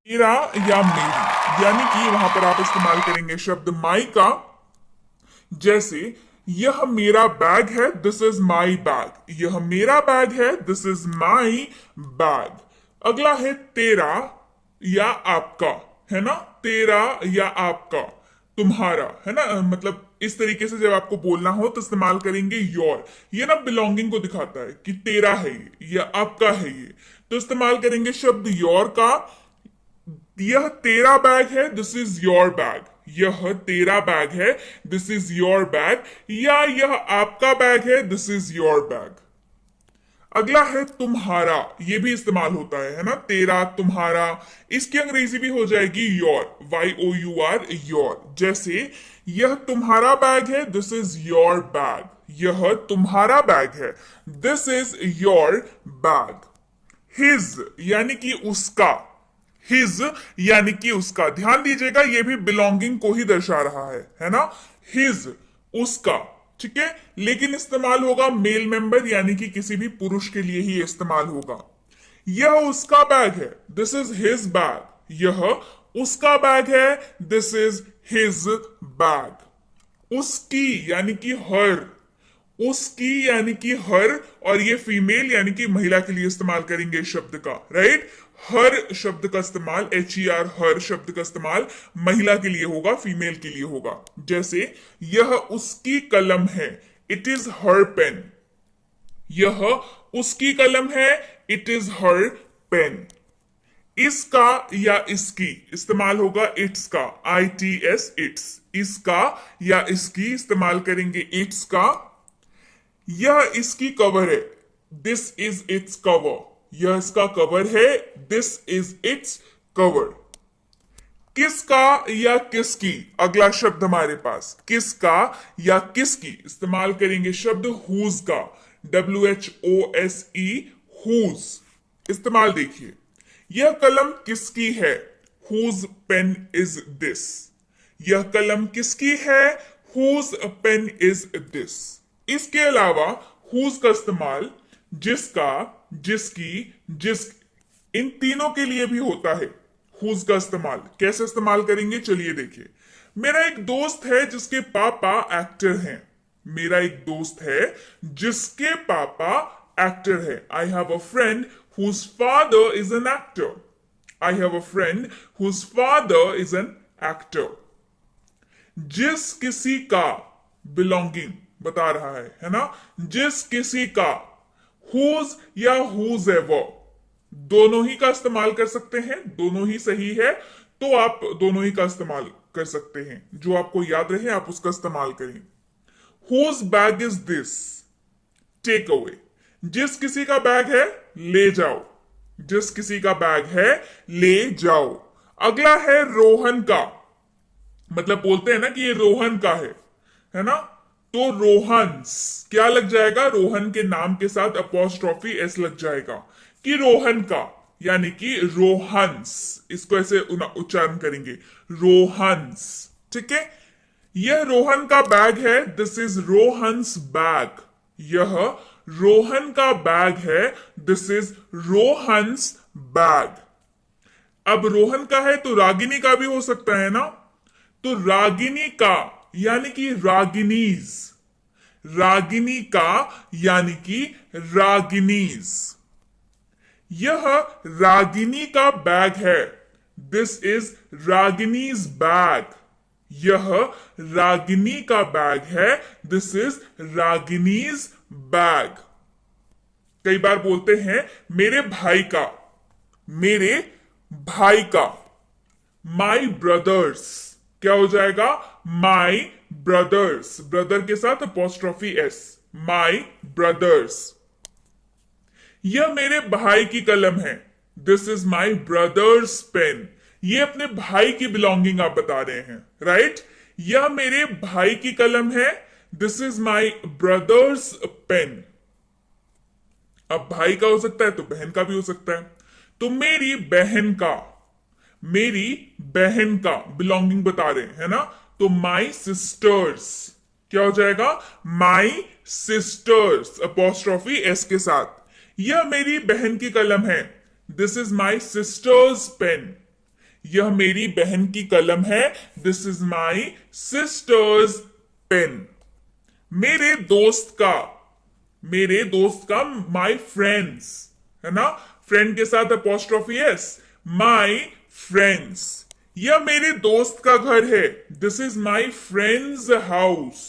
मेरा या मेरी, यानी कि वहां पर आप इस्तेमाल करेंगे शब्द माई का। जैसे यह मेरा बैग है, दिस इज माई बैग। यह मेरा बैग है, दिस इज माई बैग। अगला है तेरा या आपका, है ना। तेरा या आपका, तुम्हारा, है ना। मतलब इस तरीके से जब आपको बोलना हो तो इस्तेमाल करेंगे योर। ये ना बिलोंगिंग को दिखाता है कि तेरा है ये या आपका है ये, तो इस्तेमाल करेंगे शब्द योर का। यह तेरा बैग है, दिस इज योर बैग। यह तेरा बैग है, दिस इज योर बैग। या यह आपका बैग है, दिस इज योर बैग। अगला है तुम्हारा, ये भी इस्तेमाल होता है ना। तेरा, तुम्हारा। इसकी अंग्रेजी भी हो जाएगी योर, YOUR, योर। जैसे यह तुम्हारा बैग है, दिस इज योर बैग। यह तुम्हारा बैग है, this is your bag. His यानी कि उसका, हिज यानी कि उसका। ध्यान दीजिएगा ये भी बिलोंगिंग को ही दर्शा रहा है ना। हिज, उसका, ठीक है। लेकिन इस्तेमाल होगा मेल मेंबर, यानी कि किसी भी पुरुष के लिए ही इस्तेमाल होगा। यह उसका बैग है, दिस इज हिज बैग। यह उसका बैग है, दिस इज हिज बैग। उसकी यानी कि हर, उसकी यानी कि हर। और ये फीमेल यानी कि महिला के लिए इस्तेमाल करेंगे इस शब्द का, राइट। हर शब्द का इस्तेमाल, HER, हर शब्द का इस्तेमाल महिला के लिए होगा, फीमेल के लिए होगा। जैसे यह उसकी कलम है, इट इज हर पेन। यह उसकी कलम है, इट इज हर पेन। इसका या इसकी इस्तेमाल होगा इट्स का, ITS, इट्स। इसका या इसकी इस्तेमाल करेंगे इट्स का। यह इसकी कवर है, दिस इज इट्स कवर। यह इसका कवर है, दिस इज इट्स कवर। किसका या किसकी, अगला शब्द हमारे पास किसका या किसकी इस्तेमाल करेंगे शब्द हुज का, WHOSE, हुज। इस्तेमाल देखिए, यह कलम किसकी है, हुज पेन इज दिस। यह कलम किसकी है, हुज पेन इज दिस। इसके अलावा हुज का इस्तेमाल जिसका, जिसकी, जिस, इन तीनों के लिए भी होता है। हुज का इस्तेमाल कैसे इस्तेमाल करेंगे, चलिए देखिए। मेरा एक दोस्त है जिसके पापा एक्टर हैं। मेरा एक दोस्त है जिसके पापा एक्टर है। I have a friend whose father is an actor. I have a friend whose father is an actor. जिस किसी का, बिलोंगिंग बता रहा है ना। जिस किसी का, हुज या हुज एवर, दोनों ही का इस्तेमाल कर सकते हैं, दोनों ही सही है। तो आप दोनों ही का इस्तेमाल कर सकते हैं, जो आपको याद रहे आप उसका इस्तेमाल करें। Whose bag is this, take away. जिस किसी का बैग है, ले जाओ। जिस किसी का बैग है, ले जाओ। अगला है रोहन का, मतलब बोलते हैं ना कि ये रोहन का है ना। तो रोहन्स क्या लग जाएगा, रोहन के नाम के साथ अपोस्ट्रोफी S लग जाएगा कि रोहन का, यानी कि रोहन्स। इसको ऐसे उच्चारण करेंगे, रोहन्स, ठीक है। यह रोहन का बैग है, दिस इज रोहन्स बैग। यह रोहन का बैग है, दिस इज रोहन्स बैग। अब रोहन का है तो रागिनी का भी हो सकता है ना। तो रागिनी का यानी कि रागिनीज, रागिनी का यानी कि रागिनीज। यह रागिनी का बैग है, दिस इज रागिनीज बैग। यह रागिनी का बैग है, दिस इज रागिनीज बैग। कई बार बोलते हैं मेरे भाई का, मेरे भाई का। माई ब्रदर्स क्या हो जाएगा, माई ब्रदर्स, ब्रदर के साथ अपोस्ट्रोफी S, माई ब्रदर्स। यह मेरे भाई की कलम है, this is my brother's pen. ये अपने भाई की बिलोंगिंग आप बता रहे हैं, राइट। यह मेरे भाई की कलम है, this is my brother's pen. अब भाई का हो सकता है तो बहन का भी हो सकता है। तो मेरी बहन का, मेरी बहन का बिलोंगिंग बता रहे हैं, है ना। तो माई सिस्टर्स क्या हो जाएगा, माई सिस्टर्स अपोस्ट्रोफी S के साथ। यह मेरी बहन की कलम है, this is my sister's pen. यह मेरी बहन की कलम है, this is my sister's pen. मेरे दोस्त का, मेरे दोस्त का, माई फ्रेंड्स, है ना, फ्रेंड के साथ अपोस्ट्रोफी एस, माई फ्रेंड्स। यह मेरे दोस्त का घर है, this is my friends house.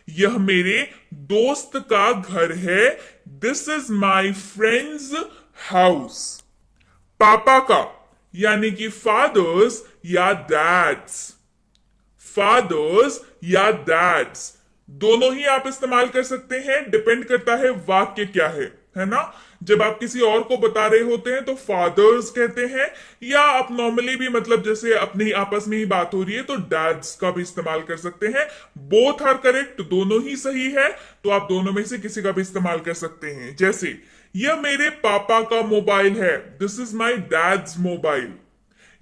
यह मेरे दोस्त का घर है, this is my friends house. पापा का यानी कि फादर्स या डैड्स, फादर्स या डैड्स दोनों ही आप इस्तेमाल कर सकते हैं, डिपेंड करता है वाक्य क्या है ना। जब आप किसी और को बता रहे होते हैं तो फादर्स कहते हैं, या आप नॉर्मली भी मतलब जैसे अपनी आपस में ही बात हो रही है तो डैड्स का भी इस्तेमाल कर सकते हैं। बोथ आर करेक्ट, दोनों ही सही है, तो आप दोनों में से किसी का भी इस्तेमाल कर सकते हैं। जैसे यह मेरे पापा का मोबाइल है, this is my dad's mobile.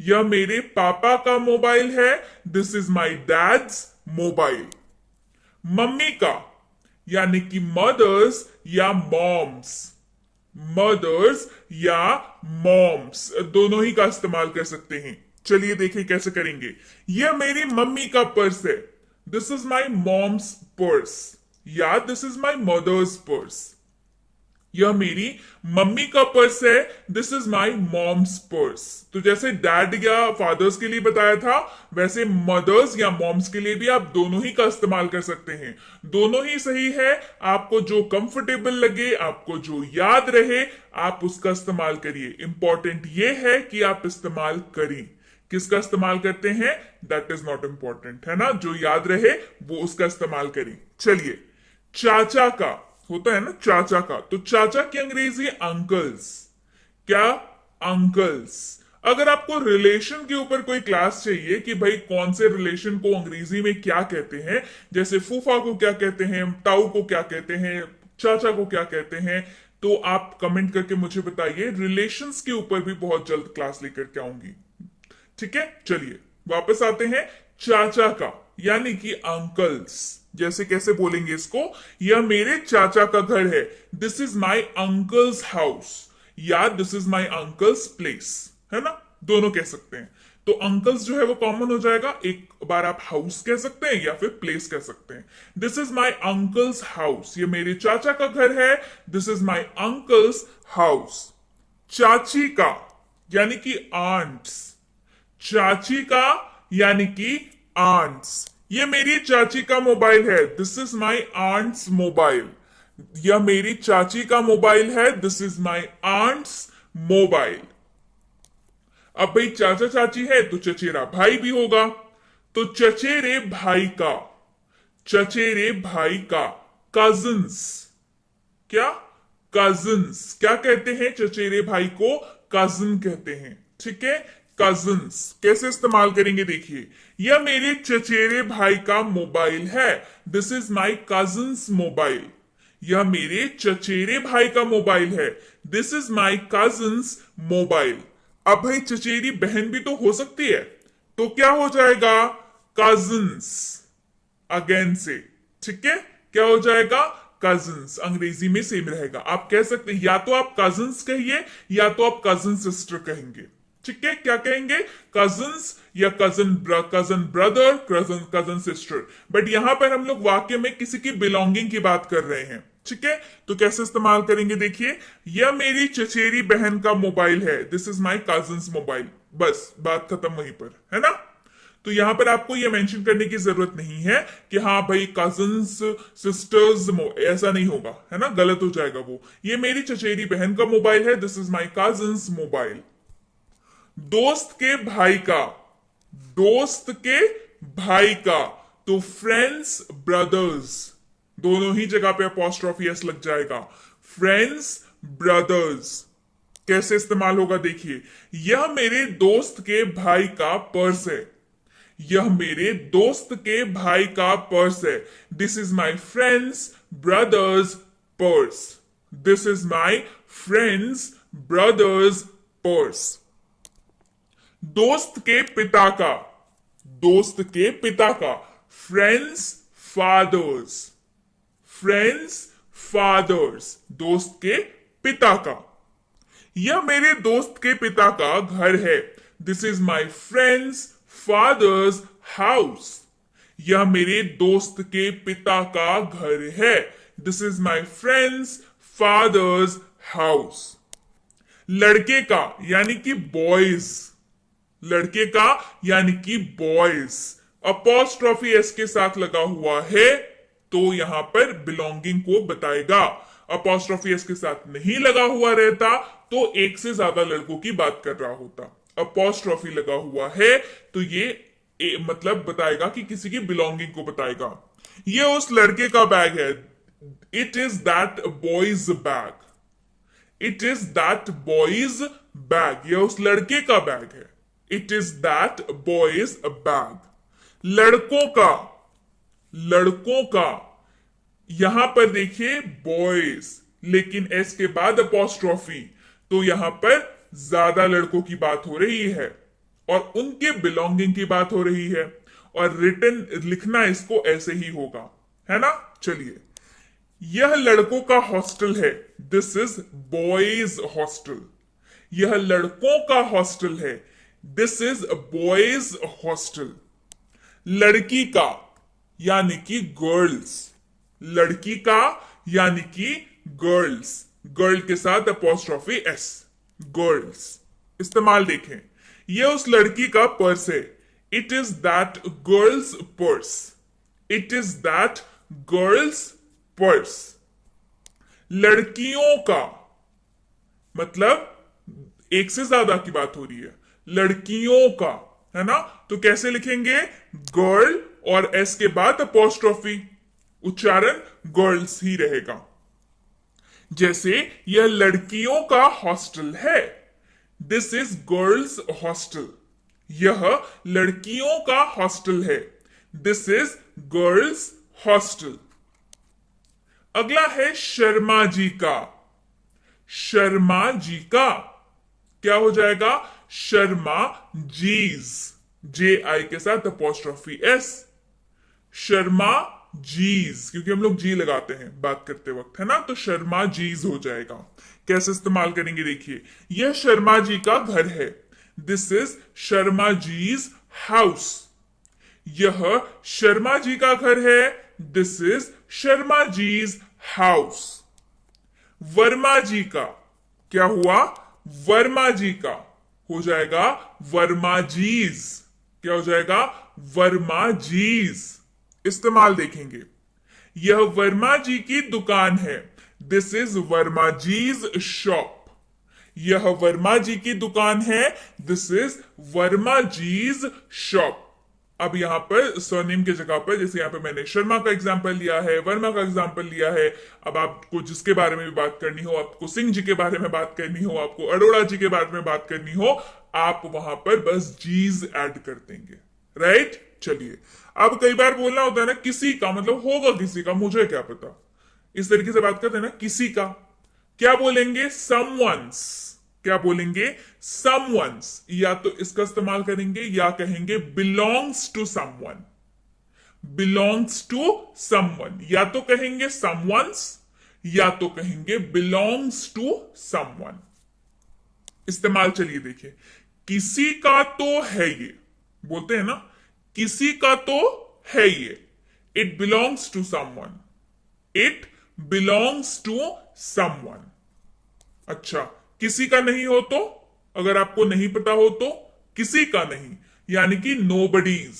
यह मेरे पापा का मोबाइल है, this is my dad's mobile. Mummy का यानी कि मदर्स या मॉम्स, मदर्स या मॉम्स दोनों ही का इस्तेमाल कर सकते हैं। चलिए देखिए कैसे करेंगे। यह मेरी मम्मी का पर्स है, this is my mom's purse, या this is my mother's purse. यह मेरी मम्मी का पर्स है, this is my mom's purse. तो जैसे डैड या फादर्स के लिए बताया था, वैसे मदर्स या मॉम्स के लिए भी आप दोनों ही का इस्तेमाल कर सकते हैं। दोनों ही सही है, आपको जो कंफर्टेबल लगे, आपको जो याद रहे, आप उसका इस्तेमाल करिए। इंपॉर्टेंट ये है कि आप इस्तेमाल करें। किसका इस्तेमाल करते हैं दैट इज नॉट इंपॉर्टेंट, है ना, जो याद रहे वो उसका इस्तेमाल करें। चलिए, चाचा का होता है ना, चाचा का, तो चाचा की अंग्रेजी अंकल्स। क्या? अंकल्स। अगर आपको रिलेशन के ऊपर कोई क्लास चाहिए कि भाई कौन से रिलेशन को अंग्रेजी में क्या कहते हैं, जैसे फूफा को क्या कहते हैं, ताऊ को क्या कहते हैं, चाचा को क्या कहते हैं, तो आप कमेंट करके मुझे बताइए। रिलेशंस के ऊपर भी बहुत जल्द क्लास लेकर के आऊंगी। ठीक है, चलिए वापस आते हैं। चाचा का यानी कि अंकल्स, जैसे कैसे बोलेंगे इसको, यह मेरे चाचा का घर है, this is my uncle's house, या this is my uncle's place, है ना, दोनों कह सकते हैं। तो अंकल्स जो है वो कॉमन हो जाएगा, एक बार आप हाउस कह सकते हैं या फिर प्लेस कह सकते हैं। This is my uncle's house, ये मेरे चाचा का घर है, this is my uncle's house. चाची का यानी कि आंट्स, चाची का यानी कि आंट्स, ये मेरी चाची का मोबाइल है, this is my aunt's mobile. यह मेरी चाची का मोबाइल है, this is my aunt's mobile. अब भाई चाचा चाची है तो चचेरा भाई भी होगा, तो चचेरे भाई का, चचेरे भाई का, कजिन्स। क्या? कजिन्स। क्या कहते हैं चचेरे भाई को? कजिन कहते हैं। ठीक है, कजिन्स कैसे इस्तेमाल करेंगे देखिए। यह मेरे चचेरे भाई का मोबाइल है, this is my cousins mobile. यह मेरे चचेरे भाई का मोबाइल है, this is my cousins mobile. अब भाई चचेरी बहन भी तो हो सकती है, तो क्या हो जाएगा? कजिन्स अगेन से। ठीक है, क्या हो जाएगा? कजिन्स। अंग्रेजी में सेम रहेगा, आप कह सकते हैं या तो आप कजिन्स कहिए या तो आप कजिन सिस्टर कहेंगे। ठीक है, क्या कहेंगे? कजिन्स या cousin brother, cousin sister. But यहां पर हम लोग वाक्य में किसी की बिलोंगिंग की बात कर रहे हैं। ठीक है, तो कैसे इस्तेमाल करेंगे देखिए। यह मेरी चचेरी बहन का मोबाइल है, this is my cousins mobile. बस बात खत्म वहीं पर, है ना। तो यहां पर आपको यह मेंशन करने की जरूरत नहीं है कि हाँ भाई कजिन्स सिस्टर्स, ऐसा नहीं होगा, है ना, गलत हो जाएगा वो। ये मेरी चचेरी बहन का मोबाइल है, this is my cousins mobile. दोस्त के भाई का, दोस्त के भाई का, तो फ्रेंड्स ब्रदर्स, दोनों ही जगह पे अपॉस्ट्रोफी एस लग जाएगा। फ्रेंड्स ब्रदर्स कैसे इस्तेमाल होगा देखिए। यह मेरे दोस्त के भाई का पर्स है, यह मेरे दोस्त के भाई का पर्स है, this is my friends brothers purse, this is my friends brothers purse. दोस्त के पिता का, दोस्त के पिता का, फ्रेंड्स फादर्स, फ्रेंड्स फादर्स, दोस्त के पिता का। यह मेरे दोस्त के पिता का घर है, this is my friends fathers house. यह मेरे दोस्त के पिता का घर है। This is my friends fathers house. लड़के का यानी कि बॉयज, लड़के का यानी कि बॉयज अपॉस्ट्रोफी एस के साथ लगा हुआ है तो यहां पर बिलोंगिंग को बताएगा। अपॉस्ट्रोफी एस के साथ नहीं लगा हुआ रहता तो एक से ज्यादा लड़कों की बात कर रहा होता। अपॉस्ट्रोफी लगा हुआ है तो ये मतलब बताएगा कि किसी की बिलोंगिंग को बताएगा। ये उस लड़के का बैग है। It is that boys bag. It is that boys bag. यह उस लड़के का बैग है। It is that boys bag. लड़कों का, लड़कों का यहां पर देखिए बॉयज, लेकिन एस के बाद अपॉस्ट्रोफी, तो यहां पर ज्यादा लड़कों की बात हो रही है और उनके बिलोंगिंग की बात हो रही है और रिटन लिखना इसको ऐसे ही होगा, है ना। चलिए, यह लड़कों का हॉस्टल है। This is boys hostel. यह लड़कों का हॉस्टल है। This is boys hostel. लड़की का यानी कि गर्ल्स। लड़की का यानी कि गर्ल्स, गर्ल के साथ अपॉस्ट्रोफी एस, गर्ल्स। इस्तेमाल देखें, यह उस लड़की का पर्स है। It is that girls purse. It is that girls purse. लड़कियों का मतलब एक से ज्यादा की बात हो रही है। लड़कियों का, है ना। तो कैसे लिखेंगे, गर्ल और एस के बाद अपॉस्ट्रोफी, उच्चारण गर्ल्स ही रहेगा। जैसे यह लड़कियों का हॉस्टल है। This is girls hostel. यह लड़कियों का हॉस्टल है। This is girls hostel. अगला है शर्मा जी का। शर्मा जी का क्या हो जाएगा, शर्मा जीज, जे आई के साथ अपॉस्ट्रोफी एस। शर्मा जीज, क्योंकि हम लोग जी लगाते हैं बात करते वक्त, है ना, तो शर्मा जीज हो जाएगा। कैसे इस्तेमाल करेंगे देखिए, यह शर्मा जी का घर है। This is Sharma ji's house. यह शर्मा जी का घर है। This is Sharma ji's house. Verma ji का क्या हुआ, वर्मा जी का हो जाएगा वर्मा जीज। क्या हो जाएगा, वर्मा जीज। इस्तेमाल देखेंगे, यह वर्मा जी की दुकान है। This is Verma ji's shop. यह वर्मा जी की दुकान है। This is Verma ji's shop. अब यहां पर सरनेम की जगह पर, जैसे यहां पर मैंने शर्मा का एग्जांपल लिया है, वर्मा का एग्जांपल लिया है। अब आपको जिसके बारे में भी बात करनी हो, आपको सिंह जी के बारे में बात करनी हो, आपको अरोड़ा जी के बारे में बात करनी हो, आप वहां पर बस जीज ऐड कर देंगे, राइट। चलिए, अब कई बार बोलना होता है ना, किसी का मतलब होगा किसी का, मुझे क्या पता, इस तरीके से बात करते हैं ना, किसी का क्या बोलेंगे, समवंस। क्या बोलेंगे, समवंस। या तो इसका इस्तेमाल करेंगे या कहेंगे belongs to someone. Belongs to someone, या तो कहेंगे समवंस या तो कहेंगे बिलोंग्स टू समवन। इस्तेमाल चलिए देखिए, किसी का तो है ये, बोलते हैं ना, किसी का तो है ये। It belongs to someone. It belongs to someone. अच्छा, किसी का नहीं हो तो, अगर आपको नहीं पता हो तो, किसी का नहीं यानी कि नोबडीज।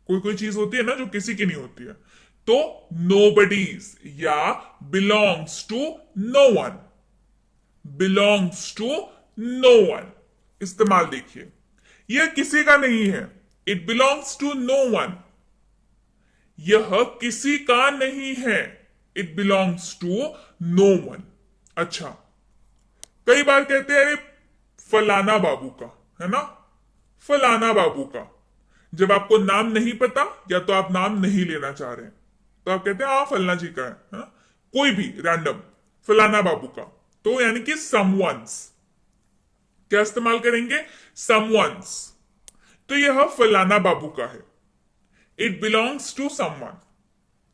कोई कोई चीज होती है ना जो किसी की नहीं होती है, तो नोबडीज या belongs to no one. Belongs to no one. इस्तेमाल देखिए, यह किसी का नहीं है। It belongs to no one. यह किसी का नहीं है। It belongs to no one. अच्छा, कई बार कहते हैं अरे फलाना बाबू का, है ना, फलाना बाबू का। जब आपको नाम नहीं पता या तो आप नाम नहीं लेना चाह रहे हैं तो आप कहते हैं हाँ फलाना जी का है ना? कोई भी रैंडम, फलाना बाबू का, तो यानी कि समवंस। क्या इस्तेमाल करेंगे, समवंस। तो यह फलाना बाबू का है। It belongs to someone.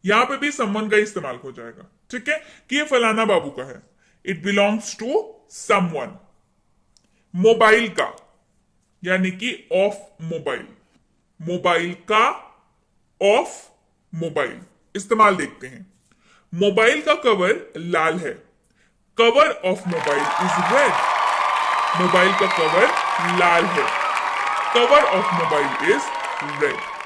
यहां पे भी समवन का इस्तेमाल हो जाएगा, ठीक है, कि यह फलाना बाबू का है। It belongs to someone. Mobile का, यानी कि ऑफ मोबाइल, मोबाइल का, ऑफ मोबाइल। इस्तेमाल देखते हैं। मोबाइल का कवर लाल है, cover of mobile is red. Mobile का कवर लाल है, cover of mobile is red.